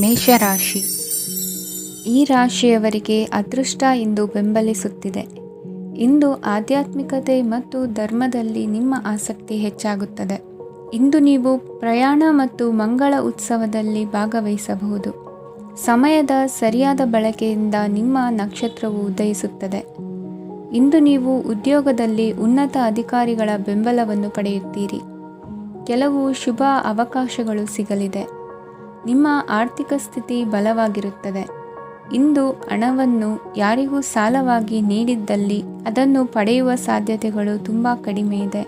ಮೇಷರಾಶಿ. ಈ ರಾಶಿಯವರಿಗೆ ಅದೃಷ್ಟ ಇಂದು ಬೆಂಬಲಿಸುತ್ತಿದೆ. ಇಂದು ಆಧ್ಯಾತ್ಮಿಕತೆ ಮತ್ತು ಧರ್ಮದಲ್ಲಿ ನಿಮ್ಮ ಆಸಕ್ತಿ ಹೆಚ್ಚಾಗುತ್ತದೆ. ಇಂದು ನೀವು ಪ್ರಯಾಣ ಮತ್ತು ಮಂಗಳ ಉತ್ಸವದಲ್ಲಿ ಭಾಗವಹಿಸಬಹುದು. ಸಮಯದ ಸರಿಯಾದ ಬಳಕೆಯಿಂದ ನಿಮ್ಮ ನಕ್ಷತ್ರವು ಉದಯಿಸುತ್ತದೆ. ಇಂದು ನೀವು ಉದ್ಯೋಗದಲ್ಲಿ ಉನ್ನತ ಅಧಿಕಾರಿಗಳ ಬೆಂಬಲವನ್ನು ಪಡೆಯುತ್ತೀರಿ. ಕೆಲವು ಶುಭ ಅವಕಾಶಗಳು ಸಿಗಲಿದೆ. ನಿಮ್ಮ ಆರ್ಥಿಕ ಸ್ಥಿತಿ ಬಲವಾಗಿರುತ್ತದೆ. ಇಂದು ಹಣವನ್ನು ಯಾರಿಗೂ ಸಾಲವಾಗಿ ನೀಡಿದ್ದಲ್ಲಿ ಅದನ್ನು ಪಡೆಯುವ ಸಾಧ್ಯತೆಗಳು ತುಂಬ ಕಡಿಮೆ ಇದೆ.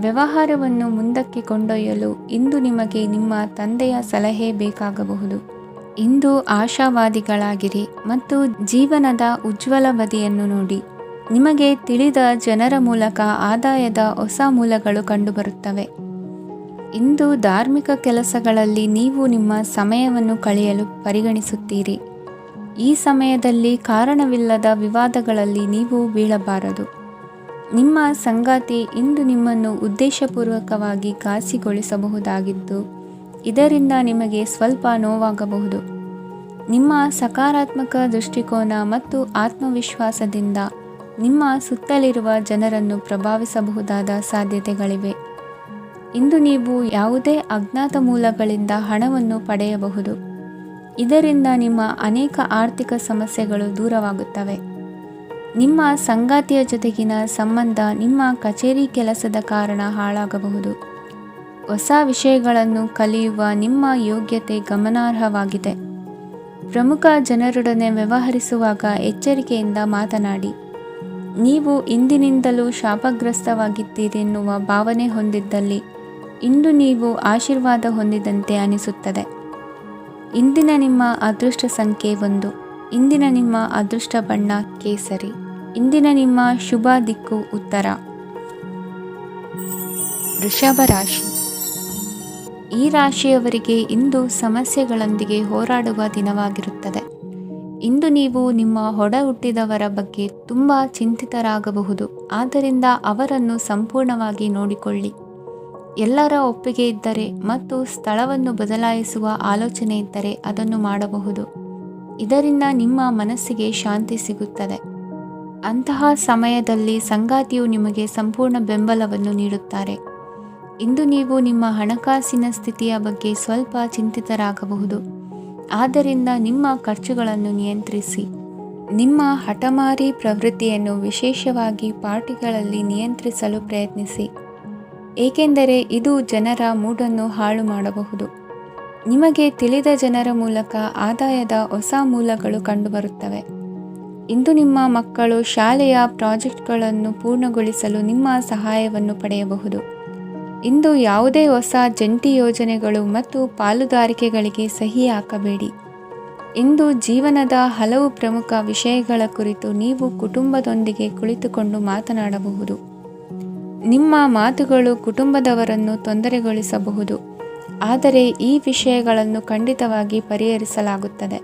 ವ್ಯವಹಾರವನ್ನು ಮುಂದಕ್ಕೆ ಕೊಂಡೊಯ್ಯಲು ಇಂದು ನಿಮಗೆ ನಿಮ್ಮ ತಂದೆಯ ಸಲಹೆ ಬೇಕಾಗಬಹುದು. ಇಂದು ಆಶಾವಾದಿಗಳಾಗಿರಿ ಮತ್ತು ಜೀವನದ ಉಜ್ವಲ ಬದಿಯನ್ನು ನೋಡಿ. ನಿಮಗೆ ತಿಳಿದ ಜನರ ಮೂಲಕ ಆದಾಯದ ಹೊಸ ಮೂಲಗಳು ಕಂಡುಬರುತ್ತವೆ. ಇಂದು ಧಾರ್ಮಿಕ ಕೆಲಸಗಳಲ್ಲಿ ನೀವು ನಿಮ್ಮ ಸಮಯವನ್ನು ಕಳೆಯಲು ಪರಿಗಣಿಸುತ್ತೀರಿ. ಈ ಸಮಯದಲ್ಲಿ ಕಾರಣವಿಲ್ಲದ ವಿವಾದಗಳಲ್ಲಿ ನೀವು ಬೀಳಬಾರದು. ನಿಮ್ಮ ಸಂಗಾತಿ ಇಂದು ನಿಮ್ಮನ್ನು ಉದ್ದೇಶಪೂರ್ವಕವಾಗಿ ಘಾಸಿಗೊಳಿಸಬಹುದಾಗಿದ್ದು, ಇದರಿಂದ ನಿಮಗೆ ಸ್ವಲ್ಪ ನೋವಾಗಬಹುದು. ನಿಮ್ಮ ಸಕಾರಾತ್ಮಕ ದೃಷ್ಟಿಕೋನ ಮತ್ತು ಆತ್ಮವಿಶ್ವಾಸದಿಂದ ನಿಮ್ಮ ಸುತ್ತಲಿರುವ ಜನರನ್ನು ಪ್ರಭಾವಿಸಬಹುದಾದ ಸಾಧ್ಯತೆಗಳಿವೆ. ಇಂದು ನೀವು ಯಾವುದೇ ಅಜ್ಞಾತ ಮೂಲಗಳಿಂದ ಹಣವನ್ನು ಪಡೆಯಬಹುದು. ಇದರಿಂದ ನಿಮ್ಮ ಅನೇಕ ಆರ್ಥಿಕ ಸಮಸ್ಯೆಗಳು ದೂರವಾಗುತ್ತವೆ. ನಿಮ್ಮ ಸಂಗಾತಿಯ ಜೊತೆಗಿನ ಸಂಬಂಧ ನಿಮ್ಮ ಕಚೇರಿ ಕೆಲಸದ ಕಾರಣ ಹಾಳಾಗಬಹುದು. ಹೊಸ ವಿಷಯಗಳನ್ನು ಕಲಿಯುವ ನಿಮ್ಮ ಯೋಗ್ಯತೆ ಗಮನಾರ್ಹವಾಗಿದೆ. ಪ್ರಮುಖ ಜನರೊಡನೆ ವ್ಯವಹರಿಸುವಾಗ ಎಚ್ಚರಿಕೆಯಿಂದ ಮಾತನಾಡಿ. ನೀವು ಇಂದಿನಿಂದಲೂ ಶಾಪಗ್ರಸ್ತವಾಗಿದ್ದೀರೆನ್ನುವ ಭಾವನೆ ಹೊಂದಿದ್ದಲ್ಲಿ ಇಂದು ನೀವು ಆಶೀರ್ವಾದ ಹೊಂದಿದಂತೆ ಅನಿಸುತ್ತದೆ. ಇಂದಿನ ನಿಮ್ಮ ಅದೃಷ್ಟ ಸಂಖ್ಯೆ 1. ಇಂದಿನ ನಿಮ್ಮ ಅದೃಷ್ಟ ಬಣ್ಣ ಕೇಸರಿ. ಇಂದಿನ ನಿಮ್ಮ ಶುಭ ದಿಕ್ಕು ಉತ್ತರ. ವೃಷಭ ರಾಶಿ. ಈ ರಾಶಿಯವರಿಗೆ ಇಂದು ಸಮಸ್ಯೆಗಳೊಂದಿಗೆ ಹೋರಾಡುವ ದಿನವಾಗಿರುತ್ತದೆ. ಇಂದು ನೀವು ನಿಮ್ಮ ಒಡ ಹುಟ್ಟಿದವರ ಬಗ್ಗೆ ತುಂಬ ಚಿಂತಿತರಾಗಬಹುದು. ಆದ್ದರಿಂದ ಅವರನ್ನು ಸಂಪೂರ್ಣವಾಗಿ ನೋಡಿಕೊಳ್ಳಿ. ಎಲ್ಲರ ಒಪ್ಪಿಗೆ ಇದ್ದರೆ ಮತ್ತು ಸ್ಥಳವನ್ನು ಬದಲಾಯಿಸುವ ಆಲೋಚನೆ ಇದ್ದರೆ ಅದನ್ನು ಮಾಡಬಹುದು. ಇದರಿಂದ ನಿಮ್ಮ ಮನಸ್ಸಿಗೆ ಶಾಂತಿ ಸಿಗುತ್ತದೆ. ಅಂತಹ ಸಮಯದಲ್ಲಿ ಸಂಗಾತಿಯು ನಿಮಗೆ ಸಂಪೂರ್ಣ ಬೆಂಬಲವನ್ನು ನೀಡುತ್ತಾರೆ. ಇಂದು ನೀವು ನಿಮ್ಮ ಹಣಕಾಸಿನ ಸ್ಥಿತಿಯ ಬಗ್ಗೆ ಸ್ವಲ್ಪ ಚಿಂತಿತರಾಗಬಹುದು. ಆದ್ದರಿಂದ ನಿಮ್ಮ ಖರ್ಚುಗಳನ್ನು ನಿಯಂತ್ರಿಸಿ. ನಿಮ್ಮ ಹಠಮಾರಿ ಪ್ರವೃತ್ತಿಯನ್ನು ವಿಶೇಷವಾಗಿ ಪಾರ್ಟಿಗಳಲ್ಲಿ ನಿಯಂತ್ರಿಸಲು ಪ್ರಯತ್ನಿಸಿ, ಏಕೆಂದರೆ ಇದು ಜನರ ಮೂಡನ್ನು ಹಾಳು ಮಾಡಬಹುದು. ನಿಮಗೆ ತಿಳಿದ ಜನರ ಮೂಲಕ ಆದಾಯದ ಹೊಸ ಮೂಲಗಳು ಕಂಡುಬರುತ್ತವೆ. ಇಂದು ನಿಮ್ಮ ಮಕ್ಕಳು ಶಾಲೆಯ ಪ್ರಾಜೆಕ್ಟ್ಗಳನ್ನು ಪೂರ್ಣಗೊಳಿಸಲು ನಿಮ್ಮ ಸಹಾಯವನ್ನು ಪಡೆಯಬಹುದು. ಇಂದು ಯಾವುದೇ ಹೊಸ ಜಂಟಿ ಯೋಜನೆಗಳು ಮತ್ತು ಪಾಲುದಾರಿಕೆಗಳಿಗೆ ಸಹಿ ಹಾಕಬೇಡಿ. ಇಂದು ಜೀವನದ ಹಲವು ಪ್ರಮುಖ ವಿಷಯಗಳ ಕುರಿತು ನೀವು ಕುಟುಂಬದೊಂದಿಗೆ ಕುಳಿತುಕೊಂಡು ಮಾತನಾಡಬಹುದು. ನಿಮ್ಮ ಮಾತುಗಳು ಕುಟುಂಬದವರನ್ನು ತೊಂದರೆಗೊಳಿಸಬಹುದು, ಆದರೆ ಈ ವಿಷಯಗಳನ್ನು ಖಂಡಿತವಾಗಿ ಪರಿಹರಿಸಲಾಗುತ್ತದೆ.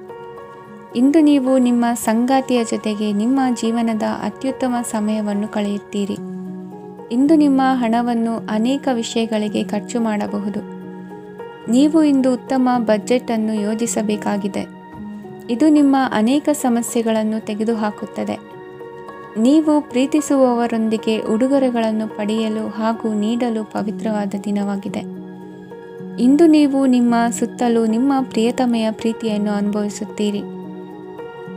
ಇಂದು ನೀವು ನಿಮ್ಮ ಸಂಗಾತಿಯ ಜೊತೆಗೆ ನಿಮ್ಮ ಜೀವನದ ಅತ್ಯುತ್ತಮ ಸಮಯವನ್ನು ಕಳೆಯುತ್ತೀರಿ. ಇಂದು ನಿಮ್ಮ ಹಣವನ್ನು ಅನೇಕ ವಿಷಯಗಳಿಗೆ ಖರ್ಚು ಮಾಡಬಹುದು. ನೀವು ಇಂದು ಉತ್ತಮ ಬಜೆಟ್ ಅನ್ನು ಯೋಜಿಸಬೇಕಾಗಿದೆ. ಇದು ನಿಮ್ಮ ಅನೇಕ ಸಮಸ್ಯೆಗಳನ್ನು ತೆಗೆದುಹಾಕುತ್ತದೆ. ನೀವು ಪ್ರೀತಿಸುವವರೊಂದಿಗೆ ಉಡುಗೊರೆಗಳನ್ನು ಪಡೆಯಲು ಹಾಗೂ ನೀಡಲು ಪವಿತ್ರವಾದ ದಿನವಾಗಿದೆ. ಇಂದು ನೀವು ನಿಮ್ಮ ಸುತ್ತಲೂ ನಿಮ್ಮ ಪ್ರಿಯತಮೆಯ ಪ್ರೀತಿಯನ್ನು ಅನುಭವಿಸುತ್ತೀರಿ.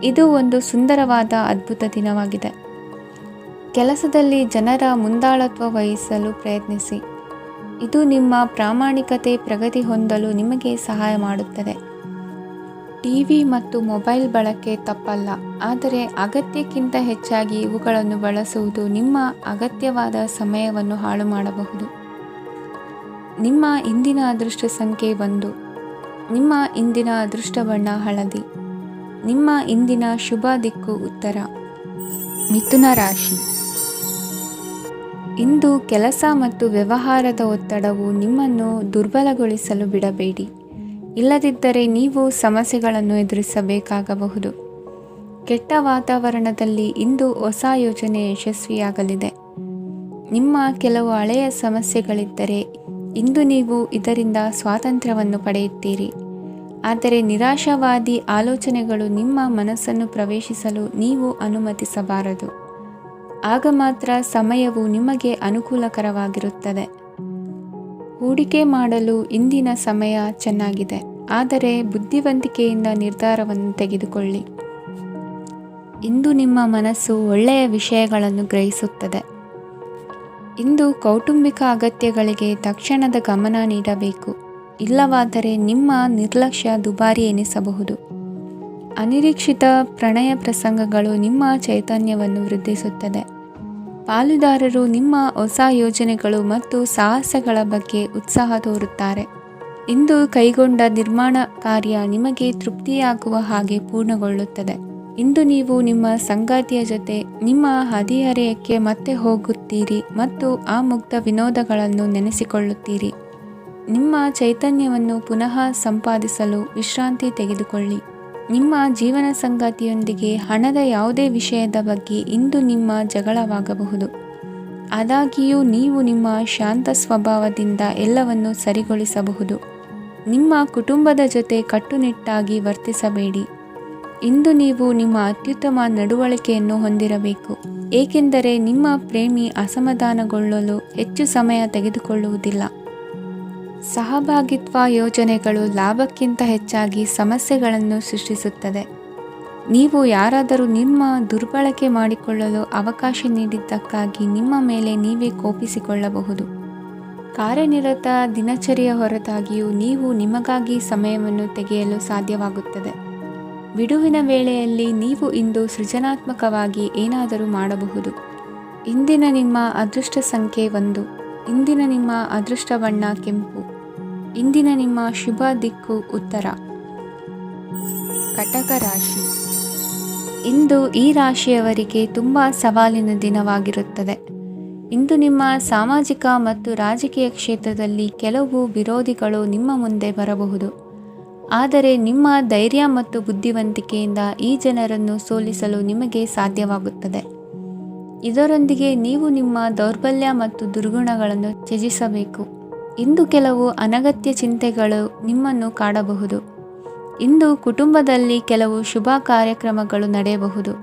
ಇದು ಒಂದು ಸುಂದರವಾದ ಅದ್ಭುತ ದಿನವಾಗಿದೆ. ಕೆಲಸದಲ್ಲಿ ಜನರ ಮುಂದಾಳತ್ವ ವಹಿಸಲು ಪ್ರಯತ್ನಿಸಿ. ಇದು ನಿಮ್ಮ ಪ್ರಾಮಾಣಿಕತೆ ಪ್ರಗತಿ ಹೊಂದಲು ನಿಮಗೆ ಸಹಾಯ ಮಾಡುತ್ತದೆ. ಟಿವಿ ಮತ್ತು ಮೊಬೈಲ್ ಬಳಕೆ ತಪ್ಪಲ್ಲ, ಆದರೆ ಅಗತ್ಯಕ್ಕಿಂತ ಹೆಚ್ಚಾಗಿ ಇವುಗಳನ್ನು ಬಳಸುವುದು ನಿಮ್ಮ ಅಗತ್ಯವಾದ ಸಮಯವನ್ನು ಹಾಳು ಮಾಡಬಹುದು. ನಿಮ್ಮ ಇಂದಿನ ಅದೃಷ್ಟ ಸಂಖ್ಯೆ 1. ನಿಮ್ಮ ಇಂದಿನ ಅದೃಷ್ಟ ಬಣ್ಣ ಹಳದಿ. ನಿಮ್ಮ ಇಂದಿನ ಶುಭ ದಿಕ್ಕು ಉತ್ತರ. ಮಿಥುನ ರಾಶಿ. ಇಂದು ಕೆಲಸ ಮತ್ತು ವ್ಯವಹಾರದ ಒತ್ತಡವು ನಿಮ್ಮನ್ನು ದುರ್ಬಲಗೊಳಿಸಲು ಬಿಡಬೇಡಿ. ಇಲ್ಲದಿದ್ದರೆ ನೀವು ಸಮಸ್ಯೆಗಳನ್ನು ಎದುರಿಸಬೇಕಾಗಬಹುದು. ಕೆಟ್ಟ ವಾತಾವರಣದಲ್ಲಿ ಇಂದು ಹೊಸ ಯೋಜನೆ ಯಶಸ್ವಿಯಾಗಲಿದೆ. ನಿಮ್ಮ ಕೆಲವು ಹಳೆಯ ಸಮಸ್ಯೆಗಳಿದ್ದರೆ ಇಂದು ನೀವು ಇದರಿಂದ ಸ್ವಾತಂತ್ರ್ಯವನ್ನು ಪಡೆಯುತ್ತೀರಿ. ಆದರೆ ನಿರಾಶಾವಾದಿ ಆಲೋಚನೆಗಳು ನಿಮ್ಮ ಮನಸ್ಸನ್ನು ಪ್ರವೇಶಿಸಲು ನೀವು ಅನುಮತಿಸಬಾರದು. ಆಗ ಮಾತ್ರ ಸಮಯವು ನಿಮಗೆ ಅನುಕೂಲಕರವಾಗಿರುತ್ತದೆ. ಹೂಡಿಕೆ ಮಾಡಲು ಇಂದಿನ ಸಮಯ ಚೆನ್ನಾಗಿದೆ, ಆದರೆ ಬುದ್ಧಿವಂತಿಕೆಯಿಂದ ನಿರ್ಧಾರವನ್ನು ತೆಗೆದುಕೊಳ್ಳಿ. ಇಂದು ನಿಮ್ಮ ಮನಸ್ಸು ಒಳ್ಳೆಯ ವಿಷಯಗಳನ್ನು ಗ್ರಹಿಸುತ್ತದೆ. ಇಂದು ಕೌಟುಂಬಿಕ ಅಗತ್ಯಗಳಿಗೆ ತಕ್ಷಣದ ಗಮನ ನೀಡಬೇಕು, ಇಲ್ಲವಾದರೆ ನಿಮ್ಮ ನಿರ್ಲಕ್ಷ್ಯ ದುಬಾರಿ ಎನಿಸಬಹುದು. ಅನಿರೀಕ್ಷಿತ ಪ್ರಣಯ ಪ್ರಸಂಗಗಳು ನಿಮ್ಮ ಚೈತನ್ಯವನ್ನು ವೃದ್ಧಿಸುತ್ತದೆ. ಪಾಲುದಾರರು ನಿಮ್ಮ ಹೊಸ ಯೋಜನೆಗಳು ಮತ್ತು ಸಾಹಸಗಳ ಬಗ್ಗೆ ಉತ್ಸಾಹ ತೋರುತ್ತಾರೆ. ಇಂದು ಕೈಗೊಂಡ ನಿರ್ಮಾಣ ಕಾರ್ಯ ನಿಮಗೆ ತೃಪ್ತಿಯಾಗುವ ಹಾಗೆ ಪೂರ್ಣಗೊಳ್ಳುತ್ತದೆ. ಇಂದು ನೀವು ನಿಮ್ಮ ಸಂಗಾತಿಯ ಜೊತೆ ನಿಮ್ಮ ಹದಿಹರೆಯಕ್ಕೆ ಮತ್ತೆ ಹೋಗುತ್ತೀರಿ ಮತ್ತು ಆ ಮುಗ್ಧ ವಿನೋದಗಳನ್ನು ನೆನೆಸಿಕೊಳ್ಳುತ್ತೀರಿ. ನಿಮ್ಮ ಚೈತನ್ಯವನ್ನು ಪುನಃ ಸಂಪಾದಿಸಲು ವಿಶ್ರಾಂತಿ ತೆಗೆದುಕೊಳ್ಳಿ. ನಿಮ್ಮ ಜೀವನ ಸಂಗಾತಿಯೊಂದಿಗೆ ಹಣದ ಯಾವುದೇ ವಿಷಯದ ಬಗ್ಗೆ ಇಂದು ನಿಮ್ಮ ಜಗಳವಾಗಬಹುದು. ಆದಾಗ್ಯೂ ನೀವು ನಿಮ್ಮ ಶಾಂತ ಸ್ವಭಾವದಿಂದ ಎಲ್ಲವನ್ನೂ ಸರಿಗೊಳಿಸಬಹುದು. ನಿಮ್ಮ ಕುಟುಂಬದ ಜೊತೆ ಕಟ್ಟುನಿಟ್ಟಾಗಿ ವರ್ತಿಸಬೇಡಿ. ಇಂದು ನೀವು ನಿಮ್ಮ ಅತ್ಯುತ್ತಮ ನಡವಳಿಕೆಯನ್ನು ಹೊಂದಿರಬೇಕು, ಏಕೆಂದರೆ ನಿಮ್ಮ ಪ್ರೇಮಿ ಅಸಮಾಧಾನಗೊಳ್ಳಲು ಹೆಚ್ಚು ಸಮಯ ತೆಗೆದುಕೊಳ್ಳುವುದಿಲ್ಲ. ಸಹಭಾಗಿತ್ವ ಯೋಜನೆಗಳು ಲಾಭಕ್ಕಿಂತ ಹೆಚ್ಚಾಗಿ ಸಮಸ್ಯೆಗಳನ್ನು ಸೃಷ್ಟಿಸುತ್ತದೆ. ನೀವು ಯಾರಾದರೂ ನಿಮ್ಮ ದುರ್ಬಳಕೆ ಮಾಡಿಕೊಳ್ಳಲು ಅವಕಾಶ ನೀಡಿದ್ದಕ್ಕಾಗಿ ನಿಮ್ಮ ಮೇಲೆ ನೀವೇ ಕೋಪಿಸಿಕೊಳ್ಳಬಹುದು. ಕಾರ್ಯನಿರತ ದಿನಚರಿಯ ಹೊರತಾಗಿಯೂ ನೀವು ನಿಮಗಾಗಿ ಸಮಯವನ್ನು ತೆಗೆಯಲು ಸಾಧ್ಯವಾಗುತ್ತದೆ. ಬಿಡುವಿನ ವೇಳೆಯಲ್ಲಿ ನೀವು ಇಂದು ಸೃಜನಾತ್ಮಕವಾಗಿ ಏನಾದರೂ ಮಾಡಬಹುದು. ಇಂದಿನ ನಿಮ್ಮ ಅದೃಷ್ಟ ಸಂಖ್ಯೆ 1. ಇಂದಿನ ನಿಮ್ಮ ಅದೃಷ್ಟ ಬಣ್ಣ ಕೆಂಪು. ಇಂದಿನ ನಿಮ್ಮ ಶುಭ ದಿಕ್ಕು ಉತ್ತರ. ಕಟಕ ರಾಶಿ. ಇಂದು ಈ ರಾಶಿಯವರಿಗೆ ತುಂಬ ಸವಾಲಿನ ದಿನವಾಗಿರುತ್ತದೆ. ಇಂದು ನಿಮ್ಮ ಸಾಮಾಜಿಕ ಮತ್ತು ರಾಜಕೀಯ ಕ್ಷೇತ್ರದಲ್ಲಿ ಕೆಲವು ವಿರೋಧಿಗಳು ನಿಮ್ಮ ಮುಂದೆ ಬರಬಹುದು. ಆದರೆ ನಿಮ್ಮ ಧೈರ್ಯ ಮತ್ತು ಬುದ್ಧಿವಂತಿಕೆಯಿಂದ ಈ ಜನರನ್ನು ಸೋಲಿಸಲು ನಿಮಗೆ ಸಾಧ್ಯವಾಗುತ್ತದೆ. ಇದರೊಂದಿಗೆ ನೀವು ನಿಮ್ಮ ದೌರ್ಬಲ್ಯ ಮತ್ತು ದುರ್ಗುಣಗಳನ್ನು ತ್ಯಜಿಸಬೇಕು. ಇಂದು ಕೆಲವು ಅನಗತ್ಯ ಚಿಂತೆಗಳು ನಿಮ್ಮನ್ನು ಕಾಡಬಹುದು. ಇಂದು ಕುಟುಂಬದಲ್ಲಿ ಕೆಲವು ಶುಭ ಕಾರ್ಯಕ್ರಮಗಳು ನಡೆಯಬಹುದು.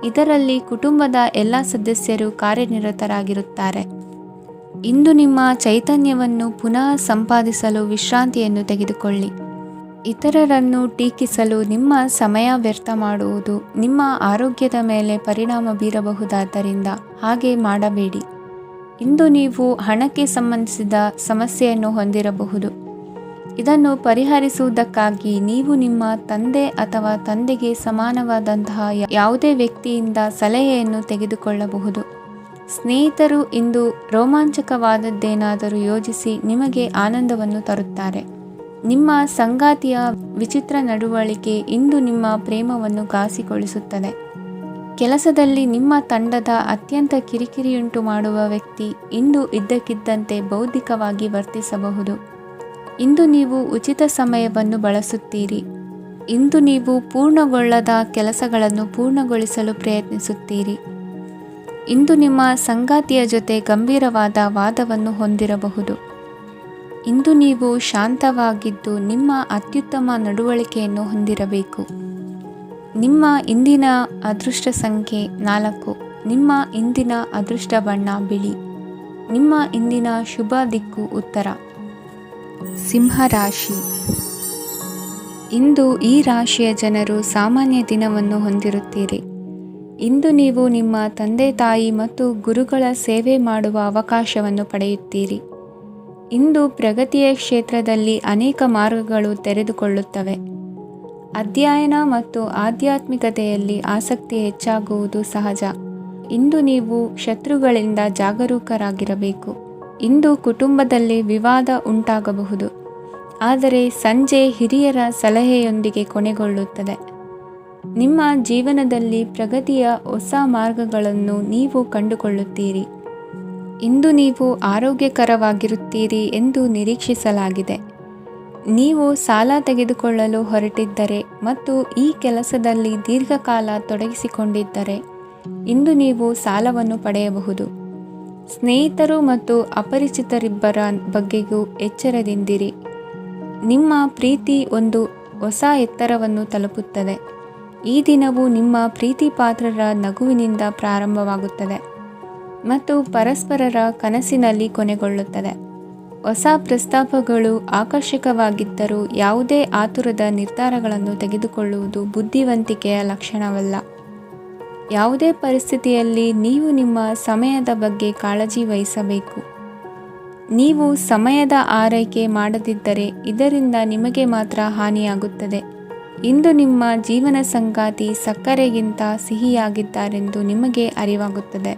ಇದರಲ್ಲಿ ಕುಟುಂಬದ ಎಲ್ಲ ಸದಸ್ಯರು ಕಾರ್ಯನಿರತರಾಗಿರುತ್ತಾರೆ. ಇಂದು ನಿಮ್ಮ ಚೈತನ್ಯವನ್ನು ಪುನಃ ಸಂಪಾದಿಸಲು ವಿಶ್ರಾಂತಿಯನ್ನು ತೆಗೆದುಕೊಳ್ಳಿ. ಇತರರನ್ನು ಟೀಕಿಸಲು ನಿಮ್ಮ ಸಮಯ ವ್ಯರ್ಥ ಮಾಡುವುದು ನಿಮ್ಮ ಆರೋಗ್ಯದ ಮೇಲೆ ಪರಿಣಾಮ ಬೀರಬಹುದಾದ್ದರಿಂದ ಹಾಗೆ ಮಾಡಬೇಡಿ. ಇಂದು ನೀವು ಹಣಕ್ಕೆ ಸಂಬಂಧಿಸಿದ ಸಮಸ್ಯೆಯನ್ನು ಹೊಂದಿರಬಹುದು. ಇದನ್ನು ಪರಿಹರಿಸುವುದಕ್ಕಾಗಿ ನೀವು ನಿಮ್ಮ ತಂದೆ ಅಥವಾ ತಂದೆಗೆ ಸಮಾನವಾದಂತಹ ಯಾವುದೇ ವ್ಯಕ್ತಿಯಿಂದ ಸಲಹೆಯನ್ನು ತೆಗೆದುಕೊಳ್ಳಬಹುದು. ಸ್ನೇಹಿತರು ಇಂದು ರೋಮಾಂಚಕವಾದದ್ದೇನಾದರೂ ಯೋಜಿಸಿ ನಿಮಗೆ ಆನಂದವನ್ನು ತರುತ್ತಾರೆ. ನಿಮ್ಮ ಸಂಗಾತಿಯ ವಿಚಿತ್ರ ನಡವಳಿಕೆ ಇಂದು ನಿಮ್ಮ ಪ್ರೇಮವನ್ನು ಘಾಸಿಗೊಳಿಸುತ್ತದೆ. ಕೆಲಸದಲ್ಲಿ ನಿಮ್ಮ ತಂಡದ ಅತ್ಯಂತ ಕಿರಿಕಿರಿಯುಂಟು ಮಾಡುವ ವ್ಯಕ್ತಿ ಇಂದು ಇದ್ದಕ್ಕಿದ್ದಂತೆ ಬೌದ್ಧಿಕವಾಗಿ ವರ್ತಿಸಬಹುದು. ಇಂದು ನೀವು ಉಚಿತ ಸಮಯವನ್ನು ಬಳಸುತ್ತೀರಿ. ಇಂದು ನೀವು ಪೂರ್ಣಗೊಳ್ಳದ ಕೆಲಸಗಳನ್ನು ಪೂರ್ಣಗೊಳಿಸಲು ಪ್ರಯತ್ನಿಸುತ್ತೀರಿ. ಇಂದು ನಿಮ್ಮ ಸಂಗಾತಿಯ ಜೊತೆ ಗಂಭೀರವಾದ ವಾದವನ್ನು ಹೊಂದಿರಬಹುದು. ಇಂದು ನೀವು ಶಾಂತವಾಗಿದ್ದು ನಿಮ್ಮ ಅತ್ಯುತ್ತಮ ನಡವಳಿಕೆಯನ್ನು ಹೊಂದಿರಬೇಕು. ನಿಮ್ಮ ಇಂದಿನ ಅದೃಷ್ಟ ಸಂಖ್ಯೆ 4. ನಿಮ್ಮ ಇಂದಿನ ಅದೃಷ್ಟ ಬಣ್ಣ ಬಿಳಿ. ನಿಮ್ಮ ಇಂದಿನ ಶುಭ ದಿಕ್ಕು ಉತ್ತರ. ಸಿಂಹರಾಶಿ. ಇಂದು ಈ ರಾಶಿಯ ಜನರು ಸಾಮಾನ್ಯ ದಿನವನ್ನು ಹೊಂದಿರುತ್ತೀರಿ. ಇಂದು ನೀವು ನಿಮ್ಮ ತಂದೆ ತಾಯಿ ಮತ್ತು ಗುರುಗಳ ಸೇವೆ ಮಾಡುವ ಅವಕಾಶವನ್ನು ಪಡೆಯುತ್ತೀರಿ. ಇಂದು ಪ್ರಗತಿಯ ಕ್ಷೇತ್ರದಲ್ಲಿ ಅನೇಕ ಮಾರ್ಗಗಳು ತೆರೆದುಕೊಳ್ಳುತ್ತವೆ. ಅಧ್ಯಯನ ಮತ್ತು ಆಧ್ಯಾತ್ಮಿಕತೆಯಲ್ಲಿ ಆಸಕ್ತಿ ಹೆಚ್ಚಾಗುವುದು ಸಹಜ. ಇಂದು ನೀವು ಶತ್ರುಗಳಿಂದ ಜಾಗರೂಕರಾಗಿರಬೇಕು. ಇಂದು ಕುಟುಂಬದಲ್ಲಿ ವಿವಾದ ಉಂಟಾಗಬಹುದು, ಆದರೆ ಸಂಜೆ ಹಿರಿಯರ ಸಲಹೆಯೊಂದಿಗೆ ಕೊನೆಗೊಳ್ಳುತ್ತದೆ. ನಿಮ್ಮ ಜೀವನದಲ್ಲಿ ಪ್ರಗತಿಯ ಹೊಸ ಮಾರ್ಗಗಳನ್ನು ನೀವು ಕಂಡುಕೊಳ್ಳುತ್ತೀರಿ. ಇಂದು ನೀವು ಆರೋಗ್ಯಕರವಾಗಿರುತ್ತೀರಿ ಎಂದು ನಿರೀಕ್ಷಿಸಲಾಗಿದೆ. ನೀವು ಸಾಲ ತೆಗೆದುಕೊಳ್ಳಲು ಹೊರಟಿದ್ದರೆ ಮತ್ತು ಈ ಕೆಲಸದಲ್ಲಿ ದೀರ್ಘಕಾಲ ತೊಡಗಿಸಿಕೊಂಡಿದ್ದರೆ ಇಂದು ನೀವು ಸಾಲವನ್ನು ಪಡೆಯಬಹುದು. ಸ್ನೇಹಿತರು ಮತ್ತು ಅಪರಿಚಿತರಿಬ್ಬರ ಬಗ್ಗೆಯೂ ಎಚ್ಚರದಿಂದಿರಿ. ನಿಮ್ಮ ಪ್ರೀತಿ ಒಂದು ಹೊಸ ಎತ್ತರವನ್ನು ತಲುಪುತ್ತದೆ. ಈ ದಿನವು ನಿಮ್ಮ ಪ್ರೀತಿ ಪಾತ್ರರ ನಗುವಿನಿಂದ ಪ್ರಾರಂಭವಾಗುತ್ತದೆ ಮತ್ತು ಪರಸ್ಪರರ ಕನಸಿನಲ್ಲಿ ಕೊನೆಗೊಳ್ಳುತ್ತದೆ. ಹೊಸ ಪ್ರಸ್ತಾಪಗಳು ಆಕರ್ಷಕವಾಗಿದ್ದರೂ ಯಾವುದೇ ಆತುರದ ನಿರ್ಧಾರಗಳನ್ನು ತೆಗೆದುಕೊಳ್ಳುವುದು ಬುದ್ಧಿವಂತಿಕೆಯ ಲಕ್ಷಣವಲ್ಲ. ಯಾವುದೇ ಪರಿಸ್ಥಿತಿಯಲ್ಲಿ ನೀವು ನಿಮ್ಮ ಸಮಯದ ಬಗ್ಗೆ ಕಾಳಜಿ ವಹಿಸಬೇಕು. ನೀವು ಸಮಯದ ಆರೈಕೆ ಮಾಡದಿದ್ದರೆ ಇದರಿಂದ ನಿಮಗೆ ಮಾತ್ರ ಹಾನಿಯಾಗುತ್ತದೆ. ಇಂದು ನಿಮ್ಮ ಜೀವನ ಸಂಗಾತಿ ಸಕ್ಕರೆಗಿಂತ ಸಿಹಿಯಾಗಿದ್ದಾರೆಂದು ನಿಮಗೆ ಅರಿವಾಗುತ್ತದೆ.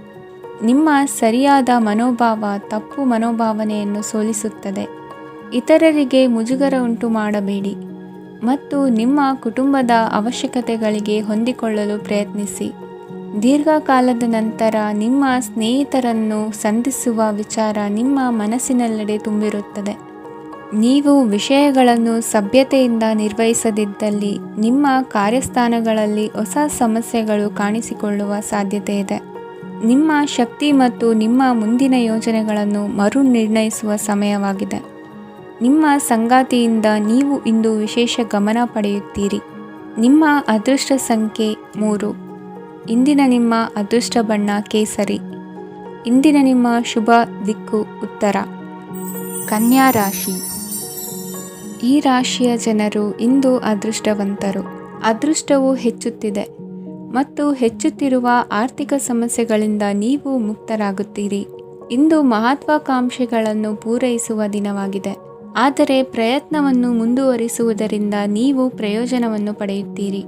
ನಿಮ್ಮ ಸರಿಯಾದ ಮನೋಭಾವ ತಪ್ಪು ಮನೋಭಾವನೆಯನ್ನು ಸೋಲಿಸುತ್ತದೆ. ಇತರರಿಗೆ ಮುಜುಗರ ಉಂಟು ಮಾಡಬೇಡಿ ಮತ್ತು ನಿಮ್ಮ ಕುಟುಂಬದ ಅವಶ್ಯಕತೆಗಳಿಗೆ ಹೊಂದಿಕೊಳ್ಳಲು ಪ್ರಯತ್ನಿಸಿ. ದೀರ್ಘಕಾಲದ ನಂತರ ನಿಮ್ಮ ಸ್ನೇಹಿತರನ್ನು ಸಂಧಿಸುವ ವಿಚಾರ ನಿಮ್ಮ ಮನಸ್ಸಿನೆಲ್ಲೆಡೆ ತುಂಬಿರುತ್ತದೆ. ನೀವು ವಿಷಯಗಳನ್ನು ಸಭ್ಯತೆಯಿಂದ ನಿರ್ವಹಿಸದಿದ್ದಲ್ಲಿ ನಿಮ್ಮ ಕಾರ್ಯಸ್ಥಾನಗಳಲ್ಲಿ ಹೊಸ ಸಮಸ್ಯೆಗಳು ಕಾಣಿಸಿಕೊಳ್ಳುವ ಸಾಧ್ಯತೆ ಇದೆ. ನಿಮ್ಮ ಶಕ್ತಿ ಮತ್ತು ನಿಮ್ಮ ಮುಂದಿನ ಯೋಜನೆಗಳನ್ನು ಮರು ನಿರ್ಣಯಿಸುವ ಸಮಯವಾಗಿದೆ. ನಿಮ್ಮ ಸಂಗಾತಿಯಿಂದ ನೀವು ಇಂದು ವಿಶೇಷ ಗಮನ ಪಡೆಯುತ್ತೀರಿ. ನಿಮ್ಮ ಅದೃಷ್ಟ ಸಂಖ್ಯೆ 3. ಇಂದಿನ ನಿಮ್ಮ ಅದೃಷ್ಟ ಬಣ್ಣ ಕೇಸರಿ. ಇಂದಿನ ನಿಮ್ಮ ಶುಭ ದಿಕ್ಕು ಉತ್ತರ. ಕನ್ಯಾ ರಾಶಿ. ಈ ರಾಶಿಯ ಜನರು ಇಂದು ಅದೃಷ್ಟವಂತರು. ಅದೃಷ್ಟವು ಹೆಚ್ಚುತ್ತಿದೆ ಮತ್ತು ಹೆಚ್ಚುತ್ತಿರುವ ಆರ್ಥಿಕ ಸಮಸ್ಯೆಗಳಿಂದ ನೀವು ಮುಕ್ತರಾಗುತ್ತೀರಿ. ಇಂದು ಮಹತ್ವಾಕಾಂಕ್ಷೆಗಳನ್ನು ಪೂರೈಸುವ ದಿನವಾಗಿದೆ. ಆದರೆ ಪ್ರಯತ್ನವನ್ನು ಮುಂದುವರಿಸುವುದರಿಂದ ನೀವು ಪ್ರಯೋಜನವನ್ನು ಪಡೆಯುತ್ತೀರಿ.